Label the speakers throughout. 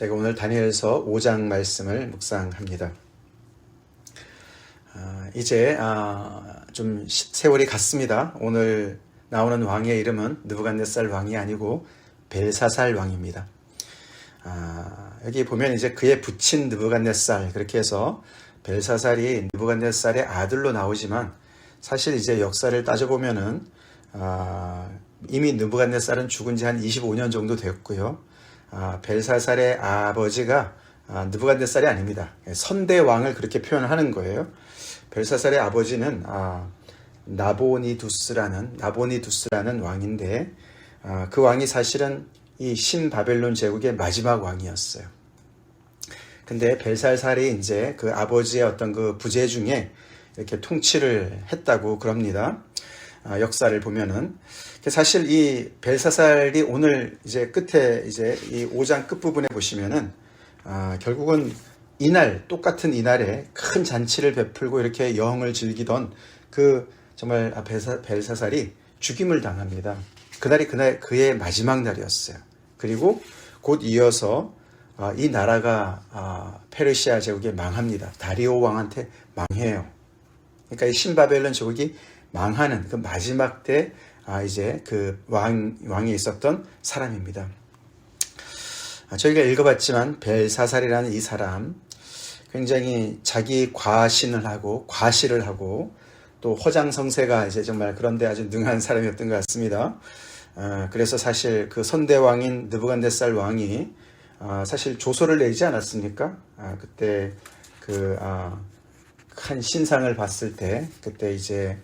Speaker 1: 제가 오늘 다니엘서 5장 말씀을 묵상합니다. 이제 좀 세월이 갔습니다. 오늘 나오는 왕의 이름은 느부갓네살 왕이 아니고 벨사살 왕입니다. 여기 보면 이제 그의 부친 느부갓네살, 그렇게 해서 벨사살이 느부갓네살의 아들로 나오지만 사실 이제 역사를 따져보면은 이미 느부갓네살은 죽은 지 한 25년 정도 되었고요. 벨사살의 아버지가 느부갓네살이 아닙니다. 선대왕을 그렇게 표현하는 거예요. 벨사살의 아버지는 나보니두스라는 왕인데 그 왕이 사실은 이 신바벨론 제국의 마지막 왕이었어요. 근데 벨사살이 이제 그 아버지의 어떤 그 부재 중에 이렇게 통치를 했다고 그럽니다. 역사를 보면은 사실 이 벨사살이 오늘 이제 끝에 이제 이 5장 끝부분에 보시면은 결국은 이날 똑같은 이날에 큰 잔치를 베풀고 이렇게 여흥을 즐기던 그 정말 벨사살이 죽임을 당합니다. 그날이 그의 마지막 날이었어요. 그리고 곧 이어서 이 나라가 페르시아 제국에 망합니다. 다리오 왕한테 망해요. 그러니까 이 신바벨론 제국이 망하는 그 마지막 때 이제 그 왕이 있었던 사람입니다. 저희가 읽어봤지만 벨사살이라는 이 사람 굉장히 자기 과신을 하고 과시를 하고 또 허장성세가 이제 정말 그런데 아주 능한 사람이었던 것 같습니다. 그래서 사실 그 선대왕인 느부갓네살 왕이 사실 조서를 내지 않았습니까? 그때 그 한 신상을 봤을 때 그때 이제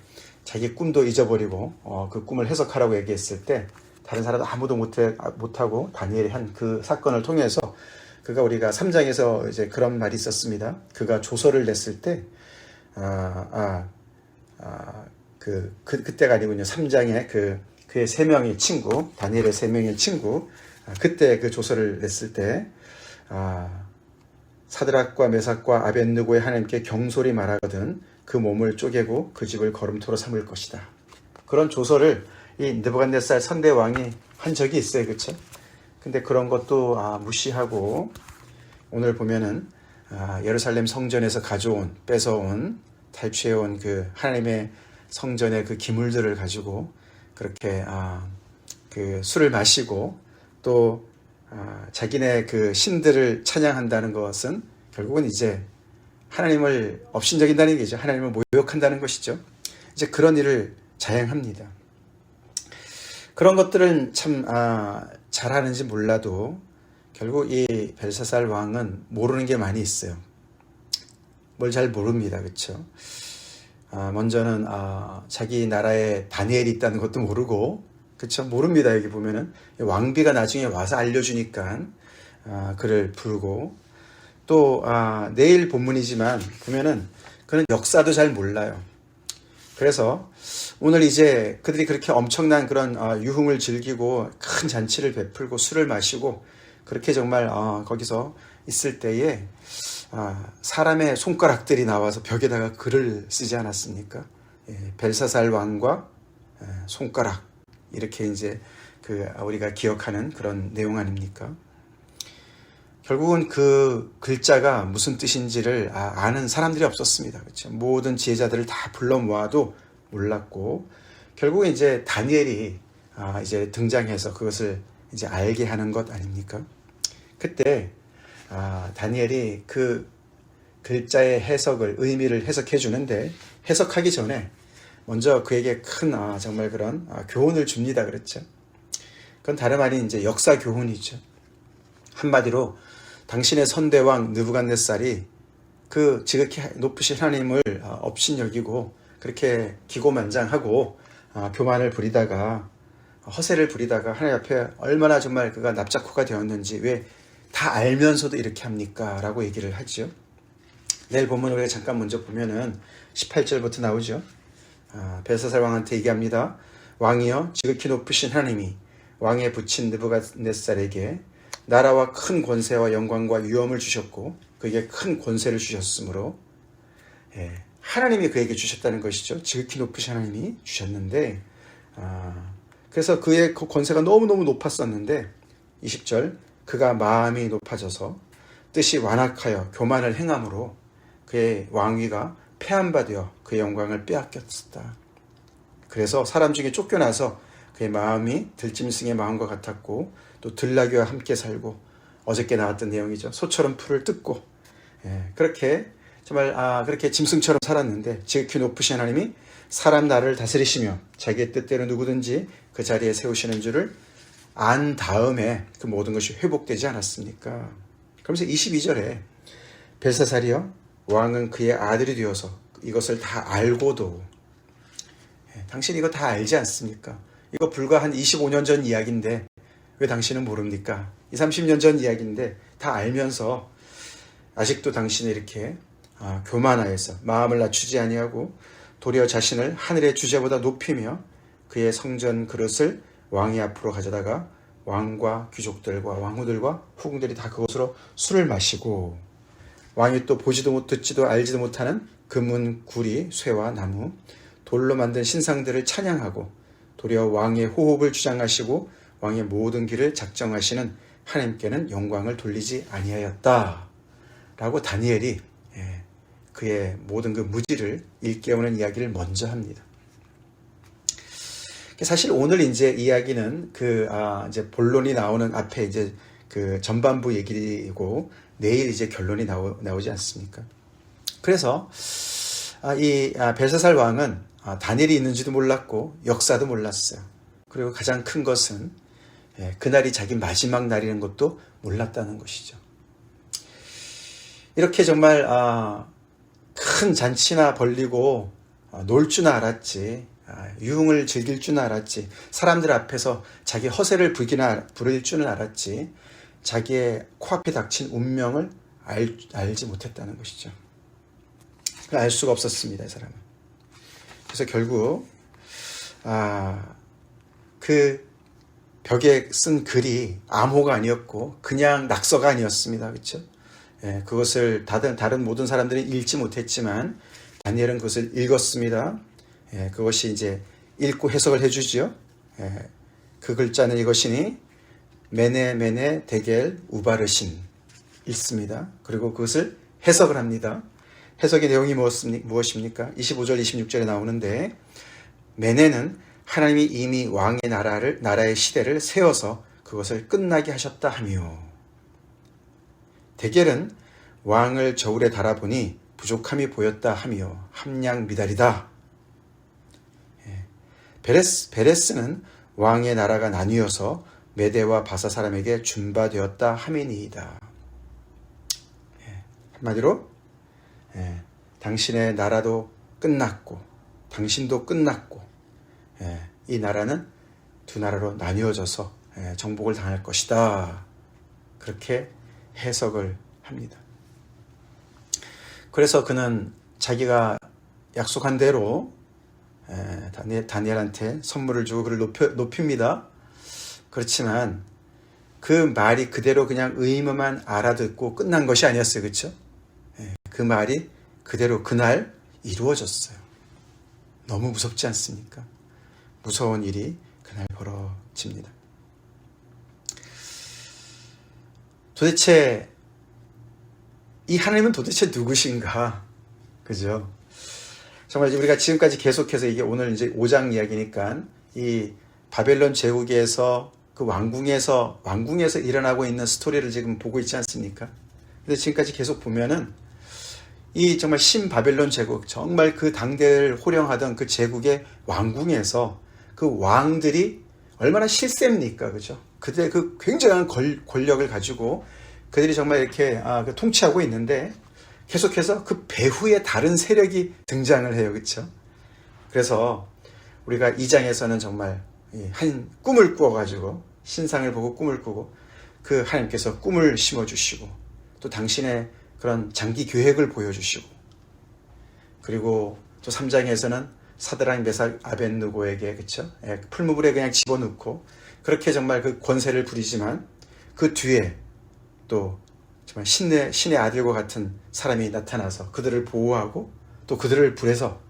Speaker 1: 자기 꿈도 잊어버리고 그 꿈을 해석하라고 얘기했을 때 다른 사람도 아무도 못하고 다니엘이 한 그 사건을 통해서 그가 우리가 3장에서 이제 그런 말이 있었습니다. 그가 조서를 냈을 때 그때가 아니군요. 3장에 그의 3명의 친구, 다니엘의 3명의 친구, 그때 그 조서를 냈을 때 사드락과 메삭과 아벳느고의 하나님께 경솔히 말하거든 그 몸을 쪼개고 그 집을 거름토로 삼을 것이다. 그런 조서를 이 느부갓네살 선대왕이 한 적이 있어요. 그렇죠? 근데 그런 것도 무시하고 오늘 보면은 예루살렘 성전에서 뺏어온 탈취해온 그 하나님의 성전의 그 기물들을 가지고 그렇게 그 술을 마시고 또 자기네 그 신들을 찬양한다는 것은 결국은 이제 하나님을 업신여긴다는 얘기죠. 하나님을 모욕한다는 것이죠. 이제 그런 일을 자행합니다. 그런 것들은 참 잘하는지 몰라도 결국 이 벨사살 왕은 모르는 게 많이 있어요. 뭘 잘 모릅니다. 그렇죠? 먼저는 자기 나라에 다니엘이 있다는 것도 모르고, 그렇죠? 모릅니다. 여기 보면은 왕비가 나중에 와서 알려주니까 그를 부르고, 또 내일 본문이지만 보면은 그는 역사도 잘 몰라요. 그래서 오늘 이제 그들이 그렇게 엄청난 그런 유흥을 즐기고 큰 잔치를 베풀고 술을 마시고 그렇게 정말 거기서 있을 때에 사람의 손가락들이 나와서 벽에다가 글을 쓰지 않았습니까? 벨사살 왕과 손가락, 이렇게 이제 우리가 기억하는 그런 내용 아닙니까? 결국은 그 글자가 무슨 뜻인지를 아는 사람들이 없었습니다. 그렇죠? 모든 지혜자들을 다 불러 모아도 몰랐고, 결국은 이제 다니엘이 이제 등장해서 그것을 이제 알게 하는 것 아닙니까? 그때 다니엘이 그 글자의 의미를 해석해 주는데, 해석하기 전에 먼저 그에게 큰 정말 그런 교훈을 줍니다. 그렇죠? 그건 다름 아닌 이제 역사 교훈이죠. 한마디로 당신의 선대왕 느부갓네살이 그 지극히 높으신 하나님을 업신여기고 그렇게 기고만장하고 교만을 부리다가 허세를 부리다가 하나님 앞에 얼마나 정말 그가 납작호가 되었는지 왜 다 알면서도 이렇게 합니까? 라고 얘기를 하죠. 내일 본문 우리가 잠깐 먼저 보면은 18절부터 나오죠. 벨사살 왕한테 얘기합니다. 왕이여, 지극히 높으신 하나님이 왕의 부친 느부갓네살에게 나라와 큰 권세와 영광과 위엄을 주셨고 그에게 큰 권세를 주셨으므로 하나님이 그에게 주셨다는 것이죠. 지극히 높으신 하나님이 주셨는데 그래서 그의 그 권세가 너무너무 높았었는데 20절 그가 마음이 높아져서 뜻이 완악하여 교만을 행함으로 그의 왕위가 패한바 되어 그의 영광을 빼앗겼다. 그래서 사람 중에 쫓겨나서 그의 마음이 들짐승의 마음과 같았고 또 들나귀와 함께 살고 어저께 나왔던 내용이죠. 소처럼 풀을 뜯고 그렇게 정말 그렇게 짐승처럼 살았는데 지극히 높으신 하나님이 사람 나를 다스리시며 자기의 뜻대로 누구든지 그 자리에 세우시는 줄을 안 다음에 그 모든 것이 회복되지 않았습니까? 그러면서 22절에 벨사살이여 왕은 그의 아들이 되어서 이것을 다 알고도 당신 이거 다 알지 않습니까? 이거 불과 한 25년 전 이야기인데 왜 당신은 모릅니까? 20, 30년 전 이야기인데 다 알면서 아직도 당신이 이렇게 교만하여서 마음을 낮추지 아니하고 도리어 자신을 하늘의 주제보다 높이며 그의 성전 그릇을 왕이 앞으로 가져다가 왕과 귀족들과 왕후들과 후궁들이 다 그것으로 술을 마시고 왕이 또 보지도 못 듣지도 알지도 못하는 금은 구리, 쇠와 나무, 돌로 만든 신상들을 찬양하고 도리어 왕의 호흡을 주장하시고 왕의 모든 길을 작정하시는 하나님께는 영광을 돌리지 아니하였다 라고 다니엘이 그의 모든 그 무지를 일깨우는 이야기를 먼저 합니다. 사실 오늘 이제 이야기는 이제 본론이 나오는 앞에 이제 그 전반부 얘기고 내일 이제 결론이 나오지 않습니까? 그래서 이 벨사살 왕은 다니엘이 있는지도 몰랐고 역사도 몰랐어요. 그리고 가장 큰 것은 그날이 자기 마지막 날이라는 것도 몰랐다는 것이죠. 이렇게 정말 큰 잔치나 벌리고 놀 줄 알았지, 유흥을 즐길 줄 알았지, 사람들 앞에서 자기 허세를 부릴 줄은 알았지, 자기의 코앞에 닥친 운명을 알지 못했다는 것이죠. 알 수가 없었습니다, 이 사람은. 그래서 결국 그 벽에 쓴 글이 암호가 아니었고 그냥 낙서가 아니었습니다. 그렇죠? 그것을 다른 모든 사람들이 읽지 못했지만 다니엘은 그것을 읽었습니다. 그것이 이제 읽고 해석을 해주죠. 그 글자는 이것이니 메네 데겔 우바르신 읽습니다. 그리고 그것을 해석을 합니다. 해석의 내용이 무엇입니까? 25절, 26절에 나오는데 메네는 하나님이 이미 왕의 나라의 시대를 세워서 그것을 끝나게 하셨다 하며 데겔은 왕을 저울에 달아보니 부족함이 보였다 하며 함량 미달이다. 베레스는 왕의 나라가 나뉘어서 메대와 바사 사람에게 준바되었다 하미니이다. 한마디로 당신의 나라도 끝났고 당신도 끝났고 이 나라는 두 나라로 나뉘어져서 정복을 당할 것이다. 그렇게 해석을 합니다. 그래서 그는 자기가 약속한 대로 다니엘한테 선물을 주고 그를 높입니다. 그렇지만 그 말이 그대로 그냥 의무만 알아듣고 끝난 것이 아니었어요. 그렇죠? 그 말이 그대로 그날 이루어졌어요. 너무 무섭지 않습니까? 무서운 일이 그날 벌어집니다. 도대체 이 하나님은 도대체 누구신가? 그죠? 정말 우리가 지금까지 계속해서 이게 오늘 이제 5장 이야기니까 이 바벨론 제국에서 그 왕궁에서 일어나고 있는 스토리를 지금 보고 있지 않습니까? 근데 지금까지 계속 보면은 이 정말 신바벨론 제국, 정말 그 당대를 호령하던 그 제국의 왕궁에서 그 왕들이 얼마나 실세입니까? 그죠? 그들의 그 굉장한 권력을 가지고 그들이 정말 이렇게 통치하고 있는데 계속해서 그 배후에 다른 세력이 등장을 해요. 그렇죠? 그래서 우리가 2장에서는 정말 한 꿈을 꾸어가지고 신상을 보고 꿈을 꾸고 그 하나님께서 꿈을 심어주시고 또 당신의 그런 장기 계획을 보여주시고 그리고 또 3장에서는 사드락 메삭 아벳느고에게 그쵸? 풀무불에 그냥 집어넣고 그렇게 정말 그 권세를 부리지만 그 뒤에 또 정말 신의 아들과 같은 사람이 나타나서 그들을 보호하고 또 그들을 불에서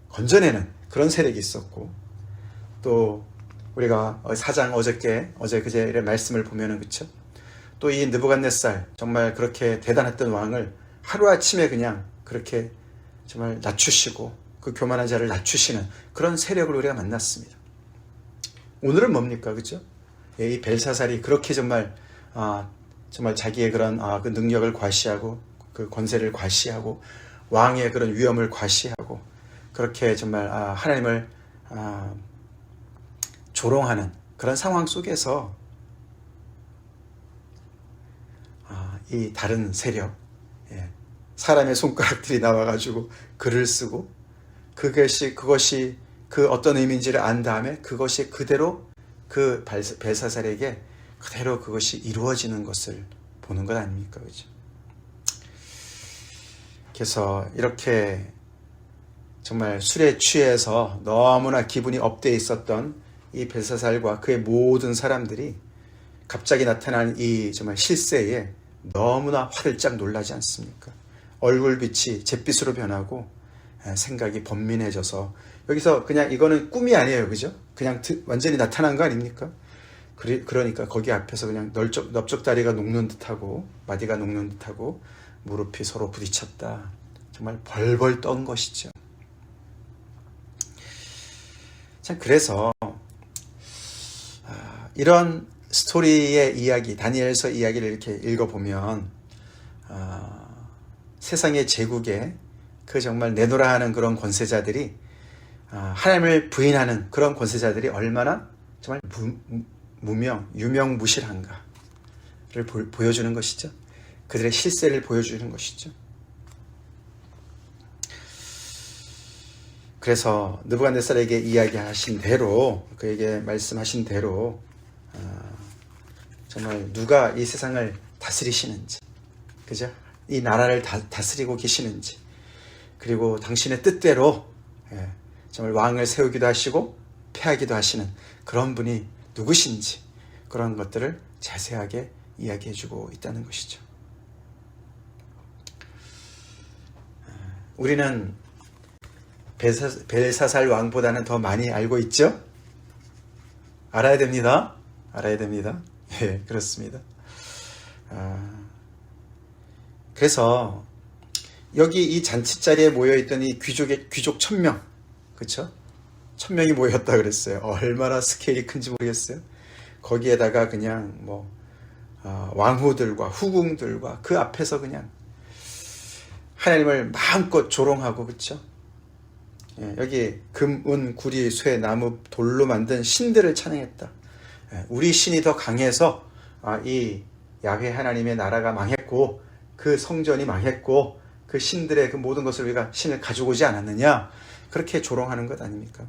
Speaker 1: 건져내는 그런 세력이 있었고 또 우리가 4장 어제 그제 말씀을 보면은 그쵸? 또 이 느부갓네살 정말 그렇게 대단했던 왕을 하루아침에 그냥 그렇게 정말 낮추시고 그 교만한 자를 낮추시는 그런 세력을 우리가 만났습니다. 오늘은 뭡니까? 그죠? 이 벨사살이 그렇게 정말 정말 자기의 그런 그 능력을 과시하고 그 권세를 과시하고 왕의 그런 위엄을 과시하고 그렇게 정말 하나님을 조롱하는 그런 상황 속에서 이 다른 세력, 사람의 손가락들이 나와가지고 글을 쓰고 그것이 그 어떤 의미인지를 안 다음에 그것이 그대로 그 벨사살에게 그대로 그것이 이루어지는 것을 보는 것 아닙니까? 그죠? 그래서 이렇게 정말 술에 취해서 너무나 기분이 업돼 있었던 이 벨사살과 그의 모든 사람들이 갑자기 나타난 이 정말 실세에 너무나 화들짝 놀라지 않습니까? 얼굴빛이 잿빛으로 변하고 생각이 번민해져서 여기서 그냥 이거는 꿈이 아니에요. 그죠? 그냥 완전히 나타난 거 아닙니까? 그러니까 거기 앞에서 그냥 넓적다리가 녹는 듯하고 마디가 녹는 듯하고 무릎이 서로 부딪혔다. 정말 벌벌 떤 것이죠. 참 그래서 이런 스토리의 이야기, 다니엘서 이야기를 이렇게 읽어보면 세상의 제국에 그 정말 내노라 하는 그런 권세자들이 하나님을 부인하는 그런 권세자들이 얼마나 정말 유명무실한가를 보여주는 것이죠. 그들의 실세를 보여주는 것이죠. 그래서 느부갓네살에게 이야기하신 대로 그에게 말씀하신 대로 정말 누가 이 세상을 다스리시는지, 그죠? 이 나라를 다스리고 계시는지, 그리고 당신의 뜻대로 정말 왕을 세우기도 하시고 패하기도 하시는 그런 분이 누구신지 그런 것들을 자세하게 이야기해주고 있다는 것이죠. 우리는 벨사살 왕보다는 더 많이 알고 있죠? 알아야 됩니다. 알아야 됩니다. 예, 그렇습니다. 그래서 여기 이 잔치자리에 모여있던 이 귀족 1000명, 그쵸? 1000명이 모였다 그랬어요. 얼마나 스케일이 큰지 모르겠어요. 거기에다가 그냥 왕후들과 후궁들과 그 앞에서 그냥 하나님을 마음껏 조롱하고, 그쵸? 예, 여기 금, 은, 구리, 쇠, 나무, 돌로 만든 신들을 찬양했다. 예, 우리 신이 더 강해서 이 야훼 하나님의 나라가 망했고 그 성전이 망했고 그 신들의 그 모든 것을 우리가 신을 가지고 오지 않았느냐, 그렇게 조롱하는 것 아닙니까?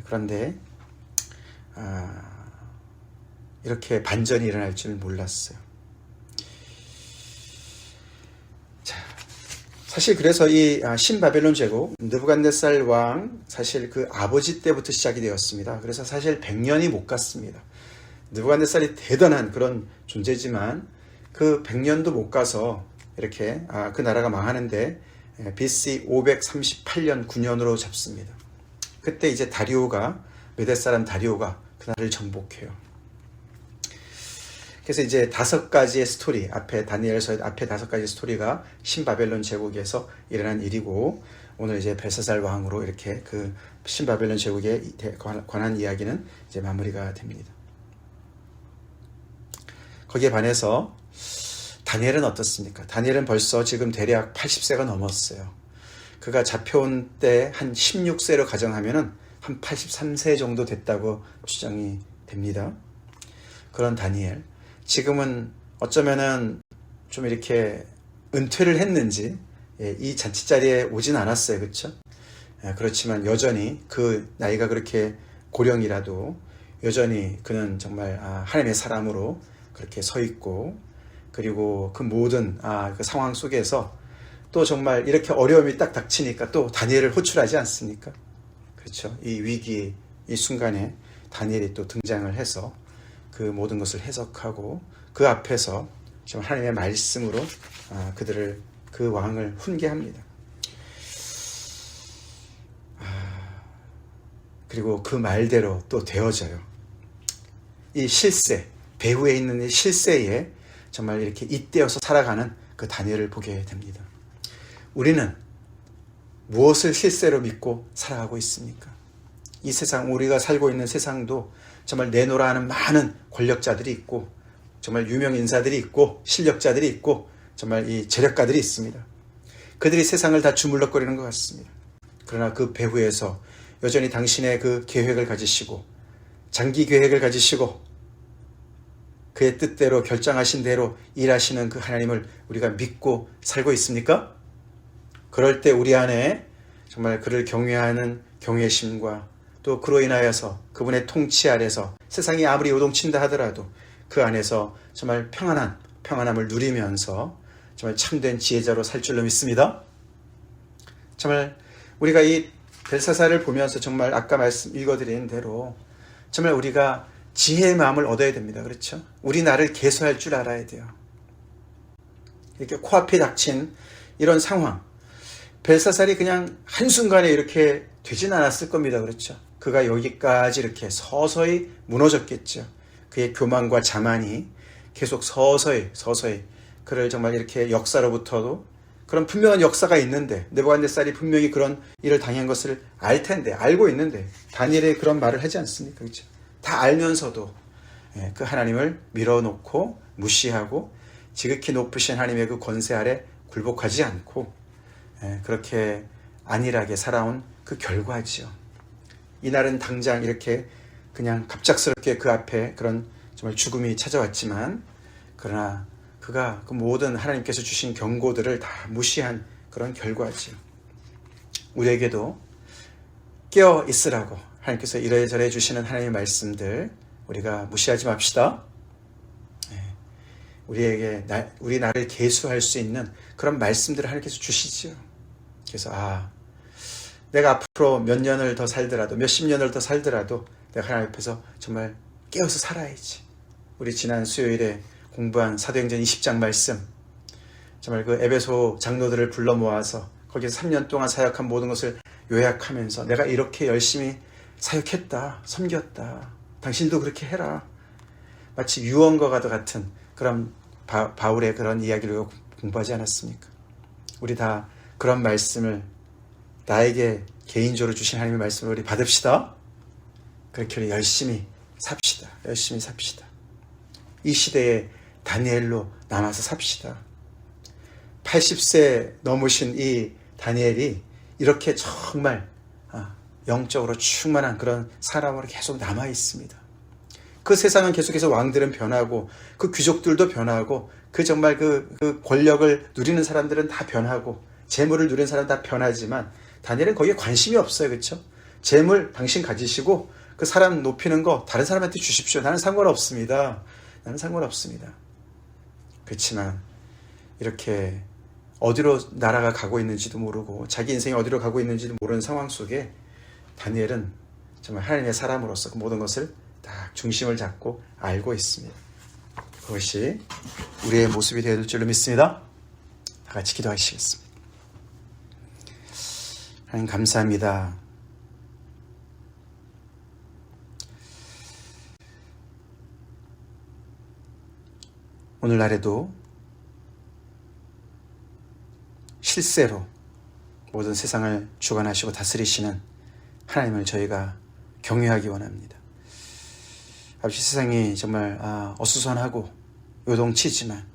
Speaker 1: 그런데 이렇게 반전이 일어날 줄 몰랐어요. 사실 그래서 이 신바벨론 제국, 느부갓네살 왕, 사실 그 아버지 때부터 시작이 되었습니다. 그래서 사실 100년이 못 갔습니다. 느부갓네살이 대단한 그런 존재지만 그 100년도 못 가서 이렇게 그 나라가 망하는데 BC 538년 9년으로 잡습니다. 그때 이제 메대 사람 다리오가 그 나라를 정복해요. 그래서 이제 5가지의 스토리, 다니엘서의 앞에 5가지 스토리가 신바벨론 제국에서 일어난 일이고, 오늘 이제 벨사살 왕으로 이렇게 그 신바벨론 제국에 관한 이야기는 이제 마무리가 됩니다. 거기에 반해서 다니엘은 어떻습니까? 다니엘은 벌써 지금 대략 80세가 넘었어요. 그가 잡혀온 때 한 16세로 가정하면은 한 83세 정도 됐다고 추정이 됩니다. 그런 다니엘. 지금은 어쩌면은 좀 이렇게 은퇴를 했는지 이 잔치자리에 오진 않았어요. 그렇죠? 그렇지만 여전히 그 나이가 그렇게 고령이라도 여전히 그는 정말 하나님의 사람으로 그렇게 서 있고, 그리고 그 모든 그 상황 속에서 또 정말 이렇게 어려움이 딱 닥치니까 또 다니엘을 호출하지 않습니까? 그렇죠? 이 위기, 이 순간에 다니엘이 또 등장을 해서 그 모든 것을 해석하고 그 앞에서 지금 하나님의 말씀으로 그 왕을 훈계합니다. 그리고 그 말대로 또 되어져요. 이 실세, 배후에 있는 이 실세에 정말 이렇게 잇대어서 살아가는 그 다니엘을 보게 됩니다. 우리는 무엇을 실세로 믿고 살아가고 있습니까? 이 세상, 우리가 살고 있는 세상도 정말 내노라 하는 많은 권력자들이 있고, 정말 유명 인사들이 있고, 실력자들이 있고, 정말 이 재력가들이 있습니다. 그들이 세상을 다 주물럭거리는 것 같습니다. 그러나 그 배후에서 여전히 당신의 그 계획을 가지시고, 장기 계획을 가지시고, 그의 뜻대로 결정하신 대로 일하시는 그 하나님을 우리가 믿고 살고 있습니까? 그럴 때 우리 안에 정말 그를 경외하는 경외심과 또 그로 인하여서 그분의 통치 아래서 세상이 아무리 요동친다 하더라도 그 안에서 정말 평안함을 누리면서 정말 참된 지혜자로 살 줄로 믿습니다. 정말 우리가 이 벨사살을 보면서 정말 아까 읽어드린 대로 정말 우리가 지혜의 마음을 얻어야 됩니다. 그렇죠? 우리 나를 계수할 줄 알아야 돼요. 이렇게 코앞에 닥친 이런 상황, 벨사살이 그냥 한순간에 이렇게 되진 않았을 겁니다. 그렇죠? 그가 여기까지 이렇게 서서히 무너졌겠죠. 그의 교만과 자만이 계속 서서히 그를 정말 이렇게 역사로부터도 그런 분명한 역사가 있는데, 느부갓네살이 분명히 그런 일을 당한 것을 알고 있는데 다니엘이 그런 말을 하지 않습니까? 그렇죠? 다 알면서도 그 하나님을 밀어놓고 무시하고 지극히 높으신 하나님의 그 권세 아래 굴복하지 않고 그렇게 안일하게 살아온 그 결과지요. 이날은 당장 이렇게 그냥 갑작스럽게 그 앞에 그런 정말 죽음이 찾아왔지만, 그러나 그가 그 모든 하나님께서 주신 경고들을 다 무시한 그런 결과지요. 우리에게도 깨어 있으라고 하나님께서 이래저래 주시는 하나님의 말씀들 우리가 무시하지 맙시다. 우리에게 우리 나를 계수할 수 있는 그런 말씀들을 하나님께서 주시지요. 그래서 내가 앞으로 몇 년을 더 살더라도, 몇십 년을 더 살더라도 내가 하나님 앞에서 정말 깨어서 살아야지. 우리 지난 수요일에 공부한 사도행전 20장 말씀, 정말 그 에베소 장로들을 불러 모아서 거기서 3년 동안 사역한 모든 것을 요약하면서 내가 이렇게 열심히 사역했다, 섬겼다, 당신도 그렇게 해라. 마치 유언과 같은 그런 바울의 그런 이야기를 공부하지 않았습니까? 우리 다 그런 말씀을 나에게 개인적으로 주신 하나님의 말씀을 우리 받읍시다. 그렇게 우리 열심히 삽시다. 이 시대에 다니엘로 남아서 삽시다. 80세 넘으신 이 다니엘이 이렇게 정말 영적으로 충만한 그런 사람으로 계속 남아 있습니다. 그 세상은 계속해서 왕들은 변하고 그 귀족들도 변하고 그 정말 그 권력을 누리는 사람들은 다 변하고 재물을 누리는 사람은 다 변하지만 다니엘은 거기에 관심이 없어요. 그렇죠? 재물 당신 가지시고 그 사람 높이는 거 다른 사람한테 주십시오. 나는 상관없습니다. 그렇지만 이렇게 어디로 나라가 가고 있는지도 모르고 자기 인생이 어디로 가고 있는지도 모르는 상황 속에 다니엘은 정말 하나님의 사람으로서 그 모든 것을 딱 중심을 잡고 알고 있습니다. 그것이 우리의 모습이 되어야 될 줄로 믿습니다. 다 같이 기도하시겠습니다. 하나님 감사합니다. 오늘날에도 실세로 모든 세상을 주관하시고 다스리시는 하나님을 저희가 경외하기 원합니다. 아버지, 세상이 정말 어수선하고 요동치지만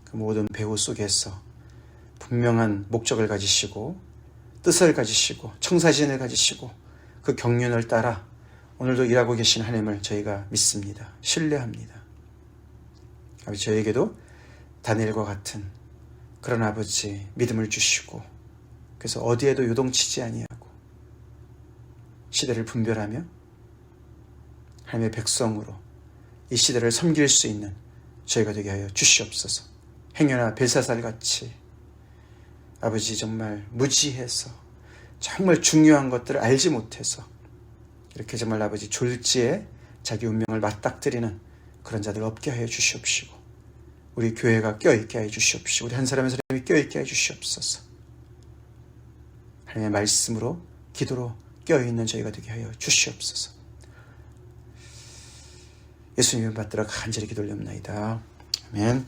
Speaker 1: 그 모든 배후 속에서 분명한 목적을 가지시고 뜻을 가지시고 청사진을 가지시고 그 경륜을 따라 오늘도 일하고 계신 하나님을 저희가 믿습니다. 신뢰합니다. 아버지, 저에게도 다니엘과 같은 그런 아버지 믿음을 주시고, 그래서 어디에도 요동치지 아니하고 시대를 분별하며 하나님의 백성으로 이 시대를 섬길 수 있는 저희가 되게 하여 주시옵소서. 행여나 벨사살같이 아버지 정말 무지해서 정말 중요한 것들을 알지 못해서 이렇게 정말 아버지 졸지에 자기 운명을 맞닥뜨리는 그런 자들 없게 하여 주시옵시고, 우리 교회가 껴있게 하여 주시옵시고, 우리 한 사람의 사람이 껴있게 하여 주시옵소서. 하나님의 말씀으로 기도로 껴있는 저희가 되게 하여 주시옵소서. 예수님을 받들어 간절히 기도 올립나이다. 아멘.